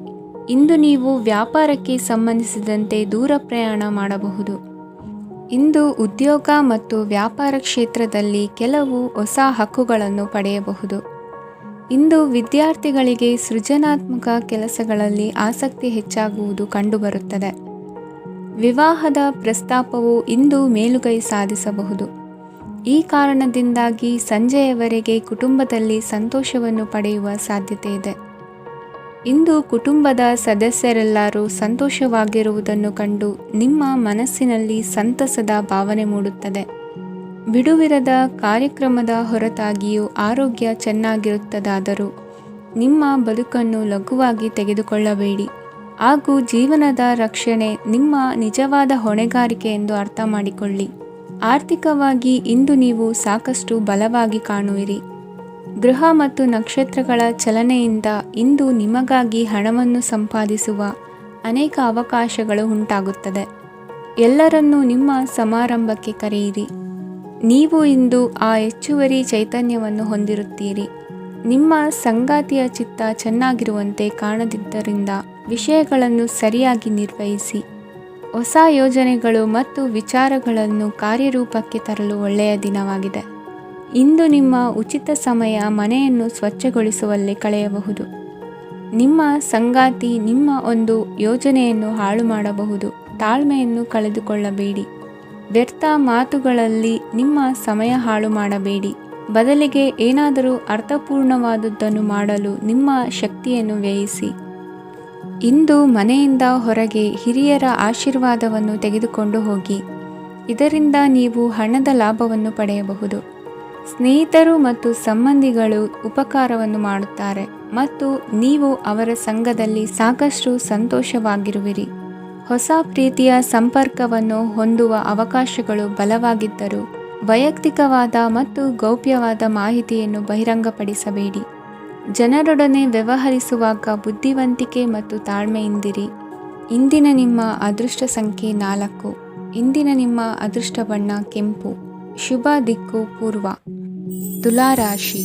ಇಂದು ನೀವು ವ್ಯಾಪಾರಕ್ಕೆ ಸಂಬಂಧಿಸಿದಂತೆ ದೂರ ಪ್ರಯಾಣ ಮಾಡಬಹುದು. ಇಂದು ಉದ್ಯೋಗ ಮತ್ತು ವ್ಯಾಪಾರ ಕ್ಷೇತ್ರದಲ್ಲಿ ಕೆಲವು ಹೊಸ ಹಕ್ಕುಗಳನ್ನು ಪಡೆಯಬಹುದು. ಇಂದು ವಿದ್ಯಾರ್ಥಿಗಳಿಗೆ ಸೃಜನಾತ್ಮಕ ಕೆಲಸಗಳಲ್ಲಿ ಆಸಕ್ತಿ ಹೆಚ್ಚಾಗುವುದು ಕಂಡುಬರುತ್ತದೆ. ವಿವಾಹದ ಪ್ರಸ್ತಾಪವು ಇಂದು ಮೇಲುಗೈ ಸಾಧಿಸಬಹುದು. ಈ ಕಾರಣದಿಂದಾಗಿ ಸಂಜೆಯವರೆಗೆ ಕುಟುಂಬದಲ್ಲಿ ಸಂತೋಷವನ್ನು ಪಡೆಯುವ ಸಾಧ್ಯತೆ ಇದೆ. ಇಂದು ಕುಟುಂಬದ ಸದಸ್ಯರೆಲ್ಲರೂ ಸಂತೋಷವಾಗಿರುವುದನ್ನು ಕಂಡು ನಿಮ್ಮ ಮನಸ್ಸಿನಲ್ಲಿ ಸಂತಸದ ಭಾವನೆ ಮೂಡುತ್ತದೆ. ಬಿಡುವಿರದ ಕಾರ್ಯಕ್ರಮದ ಹೊರತಾಗಿಯೂ ಆರೋಗ್ಯ ಚೆನ್ನಾಗಿರುತ್ತದಾದರೂ ನಿಮ್ಮ ಬದುಕನ್ನು ಲಘುವಾಗಿ ತೆಗೆದುಕೊಳ್ಳಬೇಡಿ ಹಾಗೂ ಜೀವನದ ರಕ್ಷಣೆ ನಿಮ್ಮ ನಿಜವಾದ ಹೊಣೆಗಾರಿಕೆ ಎಂದು ಅರ್ಥ ಮಾಡಿಕೊಳ್ಳಿ. ಆರ್ಥಿಕವಾಗಿ ಇಂದು ನೀವು ಸಾಕಷ್ಟು ಬಲವಾಗಿ ಕಾಣುವಿರಿ. ಗ್ರಹ ಮತ್ತು ನಕ್ಷತ್ರಗಳ ಚಲನೆಯಿಂದ ಇಂದು ನಿಮಗಾಗಿ ಹಣವನ್ನು ಸಂಪಾದಿಸುವ ಅನೇಕ ಅವಕಾಶಗಳು ಉಂಟಾಗುತ್ತದೆ. ಎಲ್ಲರನ್ನೂ ನಿಮ್ಮ ಸಮಾರಂಭಕ್ಕೆ ಕರೆಯಿರಿ. ನೀವು ಇಂದು ಆ ಹೆಚ್ಚುವರಿ ಚೈತನ್ಯವನ್ನು ಹೊಂದಿರುತ್ತೀರಿ. ನಿಮ್ಮ ಸಂಗಾತಿಯ ಚಿತ್ತ ಚೆನ್ನಾಗಿರುವಂತೆ ಕಾಣದಿದ್ದರಿಂದ ವಿಷಯಗಳನ್ನು ಸರಿಯಾಗಿ ನಿರ್ವಹಿಸಿ. ಹೊಸ ಯೋಜನೆಗಳು ಮತ್ತು ವಿಚಾರಗಳನ್ನು ಕಾರ್ಯರೂಪಕ್ಕೆ ತರಲು ಒಳ್ಳೆಯ ದಿನವಾಗಿದೆ. ಇಂದು ನಿಮ್ಮ ಉಚಿತ ಸಮಯ ಮನೆಯನ್ನು ಸ್ವಚ್ಛಗೊಳಿಸುವಲ್ಲಿ ಕಳೆಯಬಹುದು. ನಿಮ್ಮ ಸಂಗಾತಿ ನಿಮ್ಮ ಒಂದು ಯೋಜನೆಯನ್ನು ಹಾಳು ಮಾಡಬಹುದು. ತಾಳ್ಮೆಯನ್ನು ಕಳೆದುಕೊಳ್ಳಬೇಡಿ. ವ್ಯರ್ಥ ಮಾತುಗಳಲ್ಲಿ ನಿಮ್ಮ ಸಮಯ ಹಾಳು ಮಾಡಬೇಡಿ. ಬದಲಿಗೆ ಏನಾದರೂ ಅರ್ಥಪೂರ್ಣವಾದುದನ್ನು ಮಾಡಲು ನಿಮ್ಮ ಶಕ್ತಿಯನ್ನು ವ್ಯಯಿಸಿ. ಇಂದು ಮನೆಯಿಂದ ಹೊರಗೆ ಹಿರಿಯರ ಆಶೀರ್ವಾದವನ್ನು ತೆಗೆದುಕೊಂಡು ಹೋಗಿ. ಇದರಿಂದ ನೀವು ಹಣದ ಲಾಭವನ್ನು ಪಡೆಯಬಹುದು. ಸ್ನೇಹಿತರು ಮತ್ತು ಸಂಬಂಧಿಗಳು ಉಪಕಾರವನ್ನು ಮಾಡುತ್ತಾರೆ ಮತ್ತು ನೀವು ಅವರ ಸಂಘದಲ್ಲಿ ಸಾಕಷ್ಟು ಸಂತೋಷವಾಗಿರುವಿರಿ. ಹೊಸ ಪ್ರೀತಿಯ ಸಂಪರ್ಕವನ್ನು ಹೊಂದುವ ಅವಕಾಶಗಳು ಬಲವಾಗಿದ್ದರೂ ವೈಯಕ್ತಿಕವಾದ ಮತ್ತು ಗೌಪ್ಯವಾದ ಮಾಹಿತಿಯನ್ನು ಬಹಿರಂಗಪಡಿಸಬೇಡಿ. ಜನರೊಡನೆ ವ್ಯವಹರಿಸುವಾಗ ಬುದ್ಧಿವಂತಿಕೆ ಮತ್ತು ತಾಳ್ಮೆಯಿಂದಿರಿ. ಇಂದಿನ ನಿಮ್ಮ ಅದೃಷ್ಟ ಸಂಖ್ಯೆ 4. ಇಂದಿನ ನಿಮ್ಮ ಅದೃಷ್ಟ ಬಣ್ಣ ಕೆಂಪು. ಶುಭ ದಿಕ್ಕು ಪೂರ್ವ. ತುಲಾ ರಾಶಿ.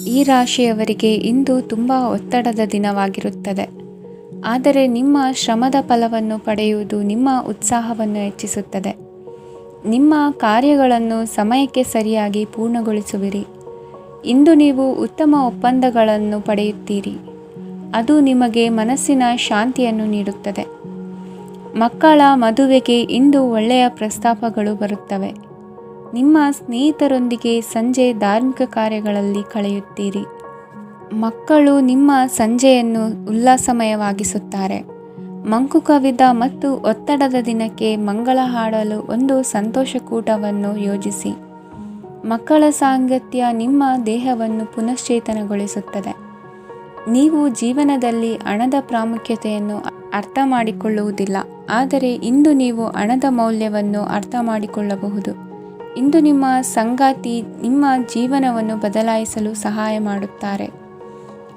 ಈ ರಾಶಿಯವರಿಗೆ ಇಂದು ತುಂಬ ಒತ್ತಡದ ದಿನವಾಗಿರುತ್ತದೆ. ಆದರೆ ನಿಮ್ಮ ಶ್ರಮದ ಫಲವನ್ನು ಪಡೆಯುವುದು ನಿಮ್ಮ ಉತ್ಸಾಹವನ್ನು ಹೆಚ್ಚಿಸುತ್ತದೆ. ನಿಮ್ಮ ಕಾರ್ಯಗಳನ್ನು ಸಮಯಕ್ಕೆ ಸರಿಯಾಗಿ ಪೂರ್ಣಗೊಳಿಸುವಿರಿ. ಇಂದು ನೀವು ಉತ್ತಮ ಒಪ್ಪಂದಗಳನ್ನು ಪಡೆಯುತ್ತೀರಿ. ಅದು ನಿಮಗೆ ಮನಸ್ಸಿನ ಶಾಂತಿಯನ್ನು ನೀಡುತ್ತದೆ. ಮಕ್ಕಳ ಮದುವೆಗೆ ಇಂದು ಒಳ್ಳೆಯ ಪ್ರಸ್ತಾಪಗಳು ಬರುತ್ತವೆ. ನಿಮ್ಮ ಸ್ನೇಹಿತರೊಂದಿಗೆ ಸಂಜೆ ಧಾರ್ಮಿಕ ಕಾರ್ಯಗಳಲ್ಲಿ ಕಳೆಯುತ್ತೀರಿ. ಮಕ್ಕಳು ನಿಮ್ಮ ಸಂಜೆಯನ್ನು ಉಲ್ಲಾಸಮಯವಾಗಿಸುತ್ತಾರೆ. ಮಂಕು ಕವಿದ ಮತ್ತು ಒತ್ತಡದ ದಿನಕ್ಕೆ ಮಂಗಳ ಹಾಡಲು ಒಂದು ಸಂತೋಷಕೂಟವನ್ನು ಯೋಜಿಸಿ. ಮಕ್ಕಳ ಸಾಂಗತ್ಯ ನಿಮ್ಮ ದೇಹವನ್ನು ಪುನಶ್ಚೇತನಗೊಳಿಸುತ್ತದೆ. ನೀವು ಜೀವನದಲ್ಲಿ ಹಣದ ಪ್ರಾಮುಖ್ಯತೆಯನ್ನು ಅರ್ಥ ಮಾಡಿಕೊಳ್ಳುವುದಿಲ್ಲ, ಆದರೆ ಇಂದು ನೀವು ಹಣದ ಮೌಲ್ಯವನ್ನು ಅರ್ಥ ಮಾಡಿಕೊಳ್ಳಬಹುದು. ಇಂದು ನಿಮ್ಮ ಸಂಗಾತಿ ನಿಮ್ಮ ಜೀವನವನ್ನು ಬದಲಾಯಿಸಲು ಸಹಾಯ ಮಾಡುತ್ತಾರೆ.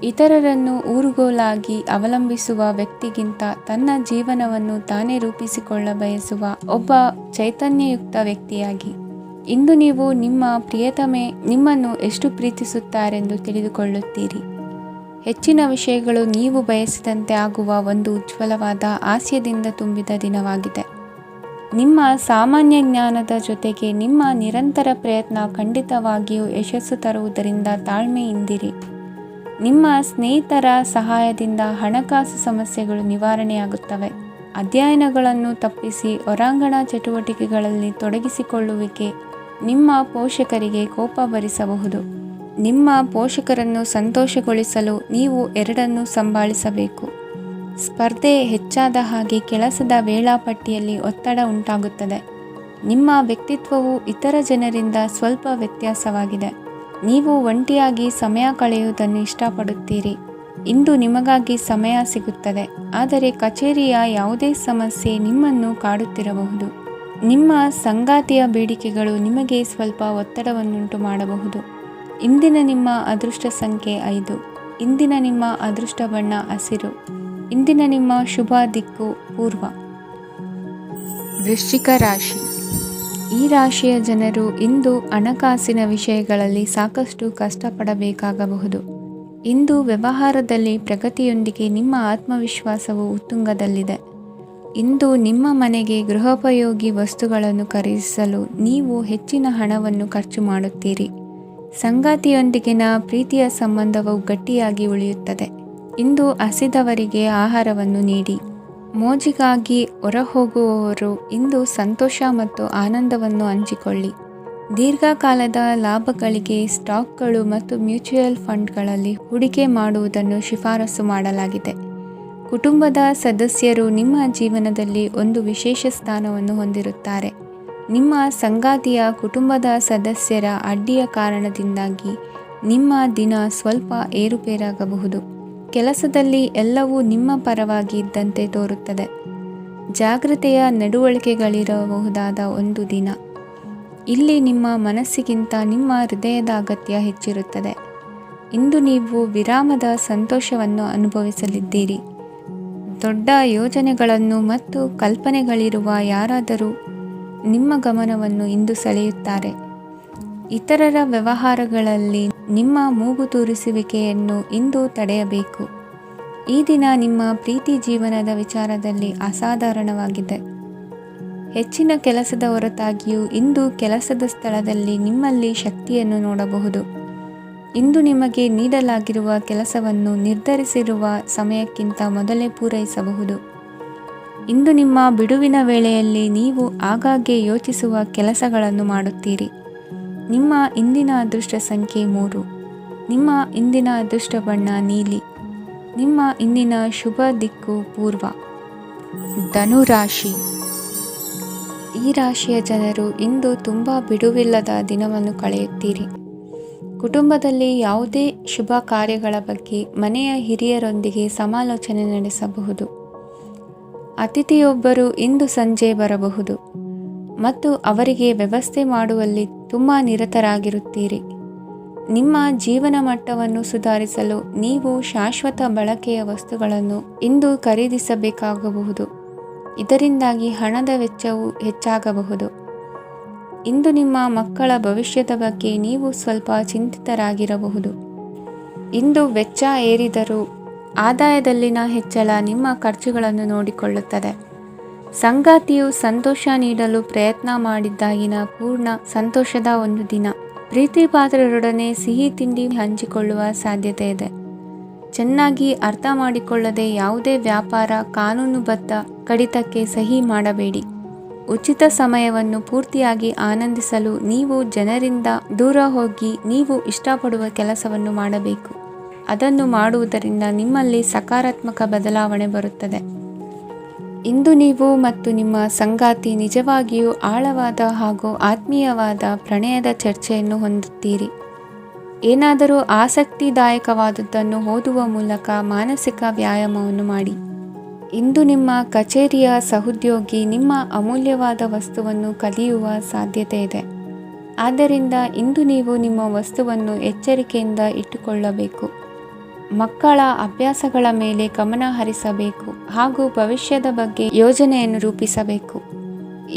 ಇತರರನ್ನು ಊರುಗೋಲಾಗಿ ಅವಲಂಬಿಸುವ ವ್ಯಕ್ತಿಗಿಂತ ತನ್ನ ಜೀವನವನ್ನು ತಾನೇ ರೂಪಿಸಿಕೊಳ್ಳ ಬಯಸುವ ಒಬ್ಬ ಚೈತನ್ಯಯುಕ್ತ ವ್ಯಕ್ತಿಯಾಗಿ ಇಂದು ನೀವು ನಿಮ್ಮ ಪ್ರಿಯತಮೆ ನಿಮ್ಮನ್ನು ಎಷ್ಟು ಪ್ರೀತಿಸುತ್ತಾರೆಂದು ತಿಳಿದುಕೊಳ್ಳುತ್ತೀರಿ. ಹೆಚ್ಚಿನ ವಿಷಯಗಳು ನೀವು ಬಯಸಿದಂತೆ ಆಗುವ ಒಂದು ಉಜ್ವಲವಾದ ಹಾಸ್ಯದಿಂದ ತುಂಬಿದ ದಿನವಾಗಿದೆ. ನಿಮ್ಮ ಸಾಮಾನ್ಯ ಜ್ಞಾನದ ಜೊತೆಗೆ ನಿಮ್ಮ ನಿರಂತರ ಪ್ರಯತ್ನ ಖಂಡಿತವಾಗಿಯೂ ಯಶಸ್ಸು ತರುವುದರಿಂದ ತಾಳ್ಮೆಯಿಂದಿರಿ. ನಿಮ್ಮ ಸ್ನೇಹಿತರ ಸಹಾಯದಿಂದ ಹಣಕಾಸು ಸಮಸ್ಯೆಗಳು ನಿವಾರಣೆಯಾಗುತ್ತವೆ. ಅಧ್ಯಯನಗಳನ್ನು ತಪ್ಪಿಸಿ ಹೊರಾಂಗಣ ಚಟುವಟಿಕೆಗಳಲ್ಲಿ ತೊಡಗಿಸಿಕೊಳ್ಳುವಿಕೆ ನಿಮ್ಮ ಪೋಷಕರಿಗೆ ಕೋಪ ಭರಿಸಬಹುದು. ನಿಮ್ಮ ಪೋಷಕರನ್ನು ಸಂತೋಷಗೊಳಿಸಲು ನೀವು ಎರಡನ್ನೂ ಸಂಭಾಳಿಸಬೇಕು. ಸ್ಪರ್ಧೆ ಹೆಚ್ಚಾದ ಹಾಗೆ ಕೆಲಸದ ವೇಳಾಪಟ್ಟಿಯಲ್ಲಿ ಒತ್ತಡ ಉಂಟಾಗುತ್ತದೆ. ನಿಮ್ಮ ವ್ಯಕ್ತಿತ್ವವು ಇತರ ಜನರಿಂದ ಸ್ವಲ್ಪ ವ್ಯತ್ಯಾಸವಾಗಿದೆ. ನೀವು ಒಂಟಿಯಾಗಿ ಸಮಯ ಕಳೆಯುವುದನ್ನು ಇಷ್ಟಪಡುತ್ತೀರಿ. ಇಂದು ನಿಮಗಾಗಿ ಸಮಯ ಸಿಗುತ್ತದೆ, ಆದರೆ ಕಚೇರಿಯ ಯಾವುದೇ ಸಮಸ್ಯೆ ನಿಮ್ಮನ್ನು ಕಾಡುತ್ತಿರಬಹುದು. ನಿಮ್ಮ ಸಂಗಾತಿಯ ಬೇಡಿಕೆಗಳು ನಿಮಗೆ ಸ್ವಲ್ಪ ಒತ್ತಡವನ್ನುಂಟು ಮಾಡಬಹುದು. ಇಂದಿನ ನಿಮ್ಮ ಅದೃಷ್ಟ ಸಂಖ್ಯೆ 5. ಇಂದಿನ ನಿಮ್ಮ ಅದೃಷ್ಟ ಬಣ್ಣ ಹಸಿರು. ಇಂದಿನ ನಿಮ್ಮ ಶುಭ ದಿಕ್ಕು ಪೂರ್ವ. ವೃಶ್ಚಿಕ ರಾಶಿ. ಈ ರಾಶಿಯ ಜನರು ಇಂದು ಹಣಕಾಸಿನ ವಿಷಯಗಳಲ್ಲಿ ಸಾಕಷ್ಟು ಕಷ್ಟಪಡಬೇಕಾಗಬಹುದು. ಇಂದು ವ್ಯವಹಾರದಲ್ಲಿ ಪ್ರಗತಿಯೊಂದಿಗೆ ನಿಮ್ಮ ಆತ್ಮವಿಶ್ವಾಸವು ಉತ್ತುಂಗದಲ್ಲಿದೆ. ಇಂದು ನಿಮ್ಮ ಮನೆಗೆ ಗೃಹೋಪಯೋಗಿ ವಸ್ತುಗಳನ್ನು ಖರೀದಿಸಲು ನೀವು ಹೆಚ್ಚಿನ ಹಣವನ್ನು ಖರ್ಚು ಮಾಡುತ್ತೀರಿ. ಸಂಗಾತಿಯೊಂದಿಗಿನ ಪ್ರೀತಿಯ ಸಂಬಂಧವು ಗಟ್ಟಿಯಾಗಿ ಉಳಿಯುತ್ತದೆ. ಇಂದು ಹಸಿದವರಿಗೆ ಆಹಾರವನ್ನು ನೀಡಿ. ಮೋಜಿಗಾಗಿ ಹೊರಹೋಗುವವರು ಇಂದು ಸಂತೋಷ ಮತ್ತು ಆನಂದವನ್ನು ಹಂಚಿಕೊಳ್ಳಿ. ದೀರ್ಘಕಾಲದ ಲಾಭಗಳಿಗೆ ಸ್ಟಾಕ್ಗಳು ಮತ್ತು ಮ್ಯೂಚುವಲ್ ಫಂಡ್ಗಳಲ್ಲಿ ಹೂಡಿಕೆ ಮಾಡುವುದನ್ನು ಶಿಫಾರಸು ಮಾಡಲಾಗಿದೆ. ಕುಟುಂಬದ ಸದಸ್ಯರು ನಿಮ್ಮ ಜೀವನದಲ್ಲಿ ಒಂದು ವಿಶೇಷ ಸ್ಥಾನವನ್ನು ಹೊಂದಿರುತ್ತಾರೆ. ನಿಮ್ಮ ಸಂಗಾತಿಯ ಕುಟುಂಬದ ಸದಸ್ಯರ ಅಡ್ಡಿಯ ಕಾರಣದಿಂದಾಗಿ ನಿಮ್ಮ ದಿನ ಸ್ವಲ್ಪ ಏರುಪೇರಾಗಬಹುದು. ಕೆಲಸದಲ್ಲಿ ಎಲ್ಲವೂ ನಿಮ್ಮ ಪರವಾಗಿ ಇದ್ದಂತೆ ತೋರುತ್ತದೆ. ಜಾಗ್ರತೆಯ ನಡವಳಿಕೆಗಳಿರಬಹುದಾದ ಒಂದು ದಿನ. ಇಲ್ಲಿ ನಿಮ್ಮ ಮನಸ್ಸಿಗಿಂತ ನಿಮ್ಮ ಹೃದಯದ ಅಗತ್ಯ ಹೆಚ್ಚಿರುತ್ತದೆ. ಇಂದು ನೀವು ವಿರಾಮದ ಸಂತೋಷವನ್ನು ಅನುಭವಿಸಲಿದ್ದೀರಿ. ದೊಡ್ಡ ಯೋಜನೆಗಳನ್ನು ಮತ್ತು ಕಲ್ಪನೆಗಳಿರುವ ಯಾರಾದರೂ ನಿಮ್ಮ ಗಮನವನ್ನು ಇಂದು ಸೆಳೆಯುತ್ತಾರೆ. ಇತರರ ವ್ಯವಹಾರಗಳಲ್ಲಿ ನಿಮ್ಮ ಮೂಗು ತೂರಿಸುವಿಕೆಯನ್ನು ಇಂದು ತಡೆಯಬೇಕು. ಈ ದಿನ ನಿಮ್ಮ ಪ್ರೀತಿ ಜೀವನದ ವಿಚಾರದಲ್ಲಿ ಅಸಾಧಾರಣವಾಗಿದೆ. ಹೆಚ್ಚಿನ ಕೆಲಸದ ಹೊರತಾಗಿಯೂ ಇಂದು ಕೆಲಸದ ಸ್ಥಳದಲ್ಲಿ ನಿಮ್ಮಲ್ಲಿ ಶಕ್ತಿಯನ್ನು ನೋಡಬಹುದು. ಇಂದು ನಿಮಗೆ ನೀಡಲಾಗಿರುವ ಕೆಲಸವನ್ನು ನಿರ್ಧರಿಸಿರುವ ಸಮಯಕ್ಕಿಂತ ಮೊದಲೇ ಪೂರೈಸಬಹುದು. ಇಂದು ನಿಮ್ಮ ಬಿಡುವಿನ ವೇಳೆಯಲ್ಲಿ ನೀವು ಆಗಾಗ್ಗೆ ಯೋಚಿಸುವ ಕೆಲಸಗಳನ್ನು ಮಾಡುತ್ತೀರಿ. ನಿಮ್ಮ ಇಂದಿನ ಅದೃಷ್ಟ ಸಂಖ್ಯೆ 3. ನಿಮ್ಮ ಇಂದಿನ ಅದೃಷ್ಟ ಬಣ್ಣ ನೀಲಿ. ನಿಮ್ಮ ಇಂದಿನ ಶುಭ ದಿಕ್ಕು ಪೂರ್ವ. ಧನುರಾಶಿ. ಈ ರಾಶಿಯ ಜನರು ಇಂದು ತುಂಬ ಬಿಡುವಿಲ್ಲದ ದಿನವನ್ನು ಕಳೆಯುತ್ತೀರಿ. ಕುಟುಂಬದಲ್ಲಿ ಯಾವುದೇ ಶುಭ ಕಾರ್ಯಗಳ ಬಗ್ಗೆ ಮನೆಯ ಹಿರಿಯರೊಂದಿಗೆ ಸಮಾಲೋಚನೆ ನಡೆಸಬಹುದು. ಅತಿಥಿಯೊಬ್ಬರು ಇಂದು ಸಂಜೆ ಬರಬಹುದು ಮತ್ತು ಅವರಿಗೆ ವ್ಯವಸ್ಥೆ ಮಾಡುವಲ್ಲಿ ತುಂಬ ನಿರತರಾಗಿರುತ್ತೀರಿ. ನಿಮ್ಮ ಜೀವನ ಮಟ್ಟವನ್ನು ಸುಧಾರಿಸಲು ನೀವು ಶಾಶ್ವತ ಬಳಕೆಯ ವಸ್ತುಗಳನ್ನು ಇಂದು ಖರೀದಿಸಬೇಕಾಗಬಹುದು. ಇದರಿಂದಾಗಿ ಹಣದ ವೆಚ್ಚವು ಹೆಚ್ಚಾಗಬಹುದು. ಇಂದು ನಿಮ್ಮ ಮಕ್ಕಳ ಭವಿಷ್ಯದ ಬಗ್ಗೆ ನೀವು ಸ್ವಲ್ಪ ಚಿಂತಿತರಾಗಿರಬಹುದು. ಇಂದು ವೆಚ್ಚ ಏರಿದರೂ ಆದಾಯದಲ್ಲಿನ ಹೆಚ್ಚಳ ನಿಮ್ಮ ಖರ್ಚುಗಳನ್ನು ನೋಡಿಕೊಳ್ಳುತ್ತದೆ. ಸಂಗಾತಿಯು ಸಂತೋಷ ನೀಡಲು ಪ್ರಯತ್ನ ಮಾಡಿದ್ದಾಗಿನ ಪೂರ್ಣ ಸಂತೋಷದ ಒಂದು ದಿನ. ಪ್ರೀತಿ ಪಾತ್ರರೊಡನೆ ಸಿಹಿ ತಿಂಡಿ ಹಂಚಿಕೊಳ್ಳುವ ಸಾಧ್ಯತೆ ಇದೆ. ಚೆನ್ನಾಗಿ ಅರ್ಥ ಮಾಡಿಕೊಳ್ಳದೆ ಯಾವುದೇ ವ್ಯಾಪಾರ ಕಾನೂನುಬದ್ಧ ಕಡಿತಕ್ಕೆ ಸಹಿ ಮಾಡಬೇಡಿ. ಉಚಿತ ಸಮಯವನ್ನು ಪೂರ್ತಿಯಾಗಿ ಆನಂದಿಸಲು ನೀವು ಜನರಿಂದ ದೂರ ಹೋಗಿ ನೀವು ಇಷ್ಟಪಡುವ ಕೆಲಸವನ್ನು ಮಾಡಬೇಕು. ಅದನ್ನು ಮಾಡುವುದರಿಂದ ನಿಮ್ಮಲ್ಲಿ ಸಕಾರಾತ್ಮಕ ಬದಲಾವಣೆ ಬರುತ್ತದೆ. ಇಂದು ನೀವು ಮತ್ತು ನಿಮ್ಮ ಸಂಗಾತಿ ನಿಜವಾಗಿಯೂ ಆಳವಾದ ಹಾಗೂ ಆತ್ಮೀಯವಾದ ಪ್ರಣಯದ ಚರ್ಚೆಯನ್ನು ಹೊಂದುತ್ತೀರಿ. ಏನಾದರೂ ಆಸಕ್ತಿದಾಯಕವಾದದ್ದನ್ನು ಓದುವ ಮೂಲಕ ಮಾನಸಿಕ ವ್ಯಾಯಾಮವನ್ನು ಮಾಡಿ. ಇಂದು ನಿಮ್ಮ ಕಚೇರಿಯ ಸಹೋದ್ಯೋಗಿ ನಿಮ್ಮ ಅಮೂಲ್ಯವಾದ ವಸ್ತುವನ್ನು ಕದಿಯುವ ಸಾಧ್ಯತೆ ಇದೆ. ಆದ್ದರಿಂದ ಇಂದು ನೀವು ನಿಮ್ಮ ವಸ್ತುವನ್ನು ಎಚ್ಚರಿಕೆಯಿಂದ ಇಟ್ಟುಕೊಳ್ಳಬೇಕು. ಮಕ್ಕಳ ಅಭ್ಯಾಸಗಳ ಮೇಲೆ ಗಮನ ಹರಿಸಬೇಕು ಹಾಗೂ ಭವಿಷ್ಯದ ಬಗ್ಗೆ ಯೋಜನೆಯನ್ನು ರೂಪಿಸಬೇಕು.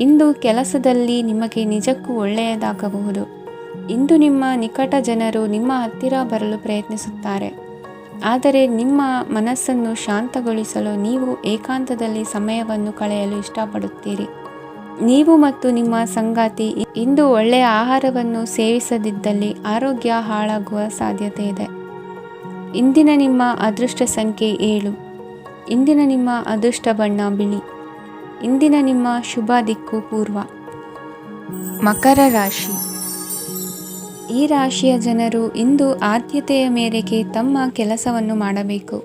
ಇಂದು ಕೆಲಸದಲ್ಲಿ ನಿಮಗೆ ನಿಜಕ್ಕೂ ಒಳ್ಳೆಯದಾಗಬಹುದು. ಇಂದು ನಿಮ್ಮ ನಿಕಟ ಜನರು ನಿಮ್ಮ ಹತ್ತಿರ ಬರಲು ಪ್ರಯತ್ನಿಸುತ್ತಾರೆ, ಆದರೆ ನಿಮ್ಮ ಮನಸ್ಸನ್ನು ಶಾಂತಗೊಳಿಸಲು ನೀವು ಏಕಾಂತದಲ್ಲಿ ಸಮಯವನ್ನು ಕಳೆಯಲು ಇಷ್ಟಪಡುತ್ತೀರಿ. ನೀವು ಮತ್ತು ನಿಮ್ಮ ಸಂಗಾತಿ ಇಂದು ಒಳ್ಳೆಯ ಆಹಾರವನ್ನು ಸೇವಿಸದಿದ್ದಲ್ಲಿ ಆರೋಗ್ಯ ಹಾಳಾಗುವ ಸಾಧ್ಯತೆ ಇದೆ. ಇಂದಿನ ನಿಮ್ಮ ಅದೃಷ್ಟ ಸಂಖ್ಯೆ 7. ಇಂದಿನ ನಿಮ್ಮ ಅದೃಷ್ಟ ಬಣ್ಣ ಬಿಳಿ. ಇಂದಿನ ನಿಮ್ಮ ಶುಭ ದಿಕ್ಕು ಪೂರ್ವ. ಮಕರ ರಾಶಿ. ಈ ರಾಶಿಯ ಜನರು ಇಂದು ಆದ್ಯತೆಯ ಮೇರೆಗೆ ತಮ್ಮ ಕೆಲಸವನ್ನು ಮಾಡಬೇಕು.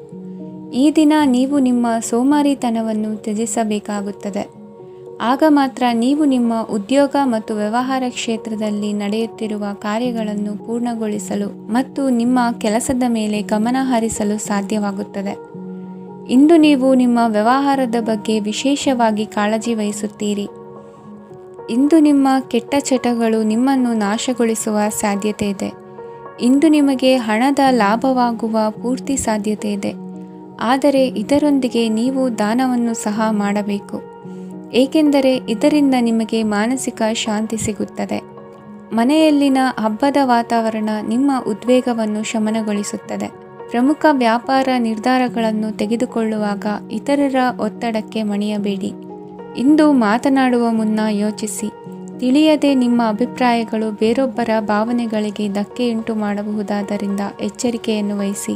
ಈ ದಿನ ನೀವು ನಿಮ್ಮ ಸೋಮಾರಿತನವನ್ನು ತ್ಯಜಿಸಬೇಕಾಗುತ್ತದೆ. ಆಗ ಮಾತ್ರ ನೀವು ನಿಮ್ಮ ಉದ್ಯೋಗ ಮತ್ತು ವ್ಯವಹಾರ ಕ್ಷೇತ್ರದಲ್ಲಿ ನಡೆಯುತ್ತಿರುವ ಕಾರ್ಯಗಳನ್ನು ಪೂರ್ಣಗೊಳಿಸಲು ಮತ್ತು ನಿಮ್ಮ ಕೆಲಸದ ಮೇಲೆ ಗಮನ ಹರಿಸಲು ಸಾಧ್ಯವಾಗುತ್ತದೆ. ಇಂದು ನೀವು ನಿಮ್ಮ ವ್ಯವಹಾರದ ಬಗ್ಗೆ ವಿಶೇಷವಾಗಿ ಕಾಳಜಿ ವಹಿಸುತ್ತೀರಿ. ಇಂದು ನಿಮ್ಮ ಕೆಟ್ಟ ಚಟಗಳು ನಿಮ್ಮನ್ನು ನಾಶಗೊಳಿಸುವ ಸಾಧ್ಯತೆ ಇದೆ. ಇಂದು ನಿಮಗೆ ಹಣದ ಲಾಭವಾಗುವ ಪೂರ್ತಿ ಸಾಧ್ಯತೆ ಇದೆ, ಆದರೆ ಇದರೊಂದಿಗೆ ನೀವು ದಾನವನ್ನು ಸಹ ಮಾಡಬೇಕು, ಏಕೆಂದರೆ ಇದರಿಂದ ನಿಮಗೆ ಮಾನಸಿಕ ಶಾಂತಿ ಸಿಗುತ್ತದೆ. ಮನೆಯಲ್ಲಿನ ಹಬ್ಬದ ವಾತಾವರಣ ನಿಮ್ಮ ಉದ್ವೇಗವನ್ನು ಶಮನಗೊಳಿಸುತ್ತದೆ. ಪ್ರಮುಖ ವ್ಯಾಪಾರ ನಿರ್ಧಾರಗಳನ್ನು ತೆಗೆದುಕೊಳ್ಳುವಾಗ ಇತರರ ಒತ್ತಡಕ್ಕೆ ಮಣಿಯಬೇಡಿ. ಇಂದು ಮಾತನಾಡುವ ಮುನ್ನ ಯೋಚಿಸಿ. ತಿಳಿಯದೆ ನಿಮ್ಮ ಅಭಿಪ್ರಾಯಗಳು ಬೇರೊಬ್ಬರ ಭಾವನೆಗಳಿಗೆ ಧಕ್ಕೆಯುಂಟು ಮಾಡಬಹುದಾದ್ದರಿಂದ ಎಚ್ಚರಿಕೆಯನ್ನು ವಹಿಸಿ.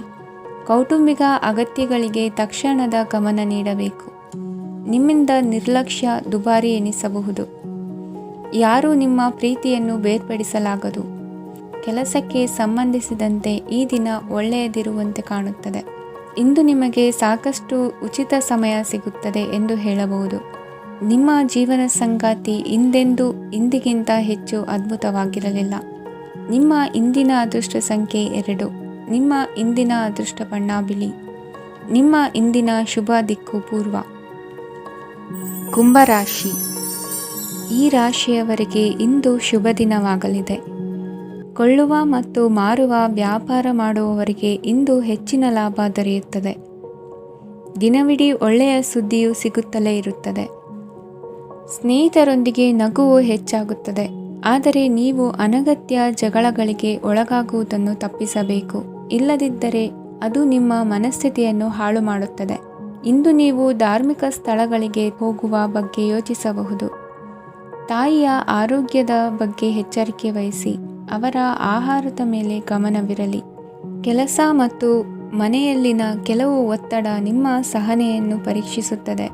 ಕೌಟುಂಬಿಕ ಅಗತ್ಯಗಳಿಗೆ ತಕ್ಷಣದ ಗಮನ ನೀಡಬೇಕು. ನಿಮ್ಮಿಂದ ನಿರ್ಲಕ್ಷ್ಯ ದುಬಾರಿ ಎನಿಸಬಹುದು. ಯಾರೂ ನಿಮ್ಮ ಪ್ರೀತಿಯನ್ನು ಬೇರ್ಪಡಿಸಲಾಗದು. ಕೆಲಸಕ್ಕೆ ಸಂಬಂಧಿಸಿದಂತೆ ಈ ದಿನ ಒಳ್ಳೆಯದಿರುವಂತೆ ಕಾಣುತ್ತದೆ. ಇಂದು ನಿಮಗೆ ಸಾಕಷ್ಟು ಉಚಿತ ಸಮಯ ಸಿಗುತ್ತದೆ ಎಂದು ಹೇಳಬಹುದು. ನಿಮ್ಮ ಜೀವನ ಸಂಗಾತಿ ಇಂದೆಂದೂ ಇಂದಿಗಿಂತ ಹೆಚ್ಚು ಅದ್ಭುತವಾಗಿರಲಿಲ್ಲ. ನಿಮ್ಮ ಇಂದಿನ ಅದೃಷ್ಟ ಸಂಖ್ಯೆ 2. ನಿಮ್ಮ ಇಂದಿನ ಅದೃಷ್ಟ ಬಣ್ಣ ಬಿಳಿ. ನಿಮ್ಮ ಇಂದಿನ ಶುಭ ದಿಕ್ಕು ಪೂರ್ವ. ಕುಂಭರಾಶಿ. ಈ ರಾಶಿಯವರಿಗೆ ಇಂದು ಶುಭ ದಿನವಾಗಲಿದೆ. ಕೊಳ್ಳುವ ಮತ್ತು ಮಾರುವ ವ್ಯಾಪಾರ ಮಾಡುವವರಿಗೆ ಇಂದು ಹೆಚ್ಚಿನ ಲಾಭ ದೊರೆಯುತ್ತದೆ. ದಿನವಿಡೀ ಒಳ್ಳೆಯ ಸುದ್ದಿಯು ಸಿಗುತ್ತಲೇ ಇರುತ್ತದೆ. ಸ್ನೇಹಿತರೊಂದಿಗೆ ನಗುವು ಹೆಚ್ಚಾಗುತ್ತದೆ, ಆದರೆ ನೀವು ಅನಗತ್ಯ ಜಗಳಗಳಿಗೆ ಒಳಗಾಗುವುದನ್ನು ತಪ್ಪಿಸಬೇಕು. ಇಲ್ಲದಿದ್ದರೆ ಅದು ನಿಮ್ಮ ಮನಸ್ಥಿತಿಯನ್ನು ಹಾಳು ಮಾಡುತ್ತದೆ. ಇಂದು ನೀವು ಧಾರ್ಮಿಕ ಸ್ಥಳಗಳಿಗೆ ಹೋಗುವ ಬಗ್ಗೆ ಯೋಚಿಸಬಹುದು. ತಾಯಿಯ ಆರೋಗ್ಯದ ಬಗ್ಗೆ ಎಚ್ಚರಿಕೆ ವಹಿಸಿ. ಅವರ ಆಹಾರದ ಮೇಲೆ ಗಮನವಿರಲಿ. ಕೆಲಸ ಮತ್ತು ಮನೆಯಲ್ಲಿನ ಕೆಲವು ಒತ್ತಡ ನಿಮ್ಮ ಸಹನೆಯನ್ನು ಪರೀಕ್ಷಿಸುತ್ತದೆ.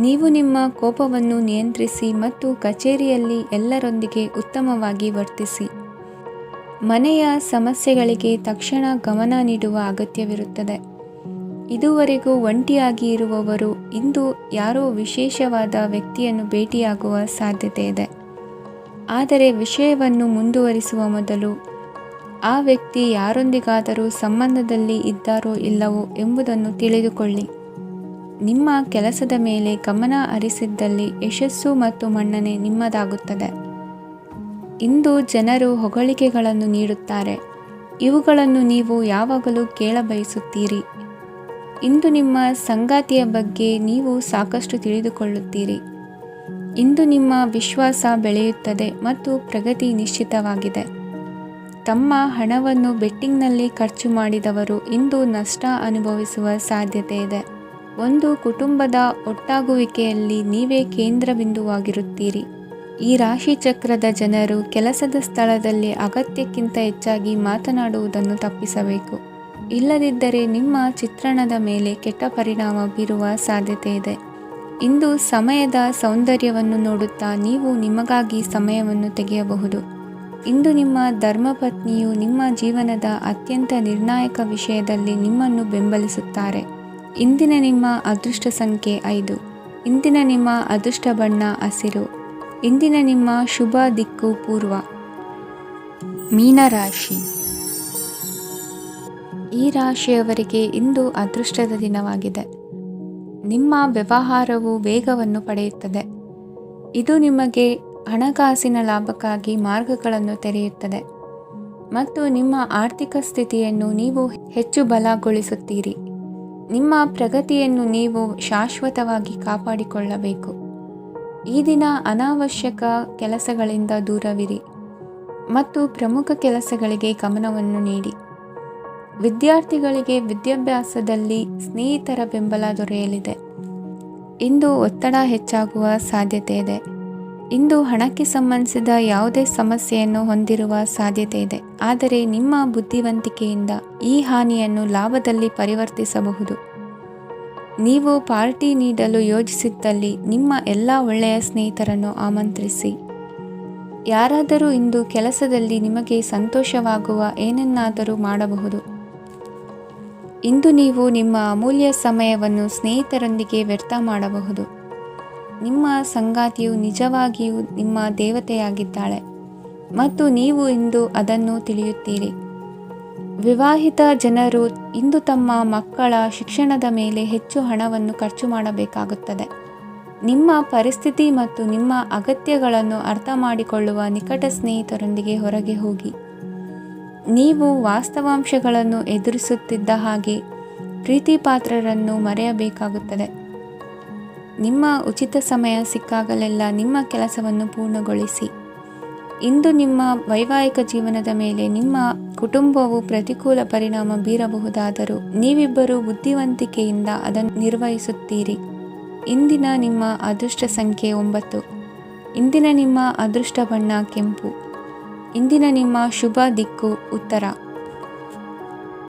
ನೀವು ನಿಮ್ಮ ಕೋಪವನ್ನು ನಿಯಂತ್ರಿಸಿ ಮತ್ತು ಕಚೇರಿಯಲ್ಲಿ ಎಲ್ಲರೊಂದಿಗೆ ಉತ್ತಮವಾಗಿ ವರ್ತಿಸಿ. ಮನೆಯ ಸಮಸ್ಯೆಗಳಿಗೆ ತಕ್ಷಣ ಗಮನ ನೀಡುವ ಅಗತ್ಯವಿರುತ್ತದೆ. ಇದುವರೆಗೂ ಒಂಟಿಯಾಗಿ ಇರುವವರು ಇಂದು ಯಾರೋ ವಿಶೇಷವಾದ ವ್ಯಕ್ತಿಯನ್ನು ಭೇಟಿಯಾಗುವ ಸಾಧ್ಯತೆ ಇದೆ. ಆದರೆ ವಿಷಯವನ್ನು ಮುಂದುವರಿಸುವ ಮೊದಲು ಆ ವ್ಯಕ್ತಿ ಯಾರೊಂದಿಗಾದರೂ ಸಂಬಂಧದಲ್ಲಿ ಇದ್ದಾರೋ ಇಲ್ಲವೋ ಎಂಬುದನ್ನು ತಿಳಿದುಕೊಳ್ಳಿ. ನಿಮ್ಮ ಕೆಲಸದ ಮೇಲೆ ಗಮನ ಹರಿಸಿದ್ದಲ್ಲಿ ಯಶಸ್ಸು ಮತ್ತು ಮನ್ನಣೆ ನಿಮ್ಮದಾಗುತ್ತದೆ. ಇಂದು ಜನರು ಹೊಗಳಿಕೆಗಳನ್ನು ನೀಡುತ್ತಾರೆ. ಇವುಗಳನ್ನು ನೀವು ಯಾವಾಗಲೂ ಕೇಳಬಯಸುತ್ತೀರಿ. ಇಂದು ನಿಮ್ಮ ಸಂಗಾತಿಯ ಬಗ್ಗೆ ನೀವು ಸಾಕಷ್ಟು ತಿಳಿದುಕೊಳ್ಳುತ್ತೀರಿ. ಇಂದು ನಿಮ್ಮ ವಿಶ್ವಾಸ ಬೆಳೆಯುತ್ತದೆ ಮತ್ತು ಪ್ರಗತಿ ನಿಶ್ಚಿತವಾಗಿದೆ. ತಮ್ಮ ಹಣವನ್ನು ಬೆಟ್ಟಿಂಗ್ನಲ್ಲಿ ಖರ್ಚು ಮಾಡಿದವರು ಇಂದು ನಷ್ಟ ಅನುಭವಿಸುವ ಸಾಧ್ಯತೆ ಇದೆ. ಒಂದು ಕುಟುಂಬದ ಒಟ್ಟಾಗುವಿಕೆಯಲ್ಲಿ ನೀವೇ ಕೇಂದ್ರ ಬಿಂದುವಾಗಿರುತ್ತೀರಿ. ಈ ರಾಶಿ ಚಕ್ರದ ಜನರು ಕೆಲಸದ ಸ್ಥಳದಲ್ಲಿ ಅಗತ್ಯಕ್ಕಿಂತ ಹೆಚ್ಚಾಗಿ ಮಾತನಾಡುವುದನ್ನು ತಪ್ಪಿಸಬೇಕು. ಇಲ್ಲದಿದ್ದರೆ ನಿಮ್ಮ ಚಿತ್ರಣದ ಮೇಲೆ ಕೆಟ್ಟ ಪರಿಣಾಮ ಬೀರುವ ಸಾಧ್ಯತೆ ಇದೆ. ಇಂದು ಸಮಯದ ಸೌಂದರ್ಯವನ್ನು ನೋಡುತ್ತಾ ನೀವು ನಿಮಗಾಗಿ ಸಮಯವನ್ನು ತೆಗೆಯಬಹುದು. ಇಂದು ನಿಮ್ಮ ಧರ್ಮಪತ್ನಿಯು ನಿಮ್ಮ ಜೀವನದ ಅತ್ಯಂತ ನಿರ್ಣಾಯಕ ವಿಷಯದಲ್ಲಿ ನಿಮ್ಮನ್ನು ಬೆಂಬಲಿಸುತ್ತಾರೆ. ಇಂದಿನ ನಿಮ್ಮ ಅದೃಷ್ಟ ಸಂಖ್ಯೆ 5. ಇಂದಿನ ನಿಮ್ಮ ಅದೃಷ್ಟ ಬಣ್ಣ ಹಸಿರು. ಇಂದಿನ ನಿಮ್ಮ ಶುಭ ದಿಕ್ಕು ಪೂರ್ವ. ಮೀನರಾಶಿ. ಈ ರಾಶಿಯವರಿಗೆ ಇಂದು ಅದೃಷ್ಟದ ದಿನವಾಗಿದೆ. ನಿಮ್ಮ ವ್ಯವಹಾರವು ವೇಗವನ್ನು ಪಡೆಯುತ್ತದೆ. ಇದು ನಿಮಗೆ ಹಣಕಾಸಿನ ಲಾಭಕ್ಕಾಗಿ ಮಾರ್ಗಗಳನ್ನು ತೆರೆಯುತ್ತದೆ ಮತ್ತು ನಿಮ್ಮ ಆರ್ಥಿಕ ಸ್ಥಿತಿಯನ್ನು ನೀವು ಹೆಚ್ಚು ಬಲಗೊಳಿಸುತ್ತೀರಿ. ನಿಮ್ಮ ಪ್ರಗತಿಯನ್ನು ನೀವು ಶಾಶ್ವತವಾಗಿ ಕಾಪಾಡಿಕೊಳ್ಳಬೇಕು. ಈ ದಿನ ಅನಾವಶ್ಯಕ ಕೆಲಸಗಳಿಂದ ದೂರವಿರಿ ಮತ್ತು ಪ್ರಮುಖ ಕೆಲಸಗಳಿಗೆ ಗಮನವನ್ನು ನೀಡಿ. ವಿದ್ಯಾರ್ಥಿಗಳಿಗೆ ವಿದ್ಯಾಭ್ಯಾಸದಲ್ಲಿ ಸ್ನೇಹಿತರ ಬೆಂಬಲ ದೊರೆಯಲಿದೆ. ಇಂದು ಒತ್ತಡ ಹೆಚ್ಚಾಗುವ ಸಾಧ್ಯತೆ ಇದೆ. ಇಂದು ಹಣಕ್ಕೆ ಸಂಬಂಧಿಸಿದ ಯಾವುದೇ ಸಮಸ್ಯೆಯನ್ನು ಹೊಂದಿರುವ ಸಾಧ್ಯತೆ ಇದೆ, ಆದರೆ ನಿಮ್ಮ ಬುದ್ಧಿವಂತಿಕೆಯಿಂದ ಈ ಹಾನಿಯನ್ನು ಲಾಭದಲ್ಲಿ ಪರಿವರ್ತಿಸಬಹುದು. ನೀವು ಪಾರ್ಟಿ ನೀಡಲು ಯೋಜಿಸಿದ್ದಲ್ಲಿ ನಿಮ್ಮ ಎಲ್ಲ ಒಳ್ಳೆಯ ಸ್ನೇಹಿತರನ್ನು ಆಮಂತ್ರಿಸಿ. ಯಾರಾದರೂ ಇಂದು ಕೆಲಸದಲ್ಲಿ ನಿಮಗೆ ಸಂತೋಷವಾಗುವ ಏನನ್ನಾದರೂ ಮಾಡಬಹುದು. ಇಂದು ನೀವು ನಿಮ್ಮ ಅಮೂಲ್ಯ ಸಮಯವನ್ನು ಸ್ನೇಹಿತರೊಂದಿಗೆ ವ್ಯರ್ಥ ಮಾಡಬಹುದು. ನಿಮ್ಮ ಸಂಗಾತಿಯು ನಿಜವಾಗಿಯೂ ನಿಮ್ಮ ದೇವತೆಯಾಗಿದ್ದಾಳೆ ಮತ್ತು ನೀವು ಇಂದು ಅದನ್ನು ತಿಳಿಯುತ್ತೀರಿ. ವಿವಾಹಿತ ಜನರು ಇಂದು ತಮ್ಮ ಮಕ್ಕಳ ಶಿಕ್ಷಣದ ಮೇಲೆ ಹೆಚ್ಚು ಹಣವನ್ನು ಖರ್ಚು ಮಾಡಬೇಕಾಗುತ್ತದೆ. ನಿಮ್ಮ ಪರಿಸ್ಥಿತಿ ಮತ್ತು ನಿಮ್ಮ ಅಗತ್ಯಗಳನ್ನು ಅರ್ಥ ಮಾಡಿಕೊಳ್ಳುವ ನಿಕಟ ಸ್ನೇಹಿತರೊಂದಿಗೆ ಹೊರಗೆ ಹೋಗಿ. ನೀವು ವಾಸ್ತವಾಂಶಗಳನ್ನು ಎದುರಿಸುತ್ತಿದ್ದ ಹಾಗೆ ಪ್ರೀತಿಪಾತ್ರರನ್ನು ಮರೆಯಬೇಕಾಗುತ್ತದೆ. ನಿಮ್ಮ ಉಚಿತ ಸಮಯ ಸಿಕ್ಕಾಗಲೆಲ್ಲ ನಿಮ್ಮ ಕೆಲಸವನ್ನು ಪೂರ್ಣಗೊಳಿಸಿ. ಇಂದು ನಿಮ್ಮ ವೈವಾಹಿಕ ಜೀವನದ ಮೇಲೆ ನಿಮ್ಮ ಕುಟುಂಬವು ಪ್ರತಿಕೂಲ ಪರಿಣಾಮ ಬೀರಬಹುದಾದರೂ ನೀವಿಬ್ಬರು ಬುದ್ಧಿವಂತಿಕೆಯಿಂದ ಅದನ್ನು ನಿರ್ವಹಿಸುತ್ತೀರಿ. ಇಂದಿನ ನಿಮ್ಮ ಅದೃಷ್ಟ ಸಂಖ್ಯೆ 9. ಇಂದಿನ ನಿಮ್ಮ ಅದೃಷ್ಟ ಬಣ್ಣ ಕೆಂಪು. ಇಂದಿನ ನಿಮ್ಮ ಶುಭ ದಿಕ್ಕು ಉತ್ತರ.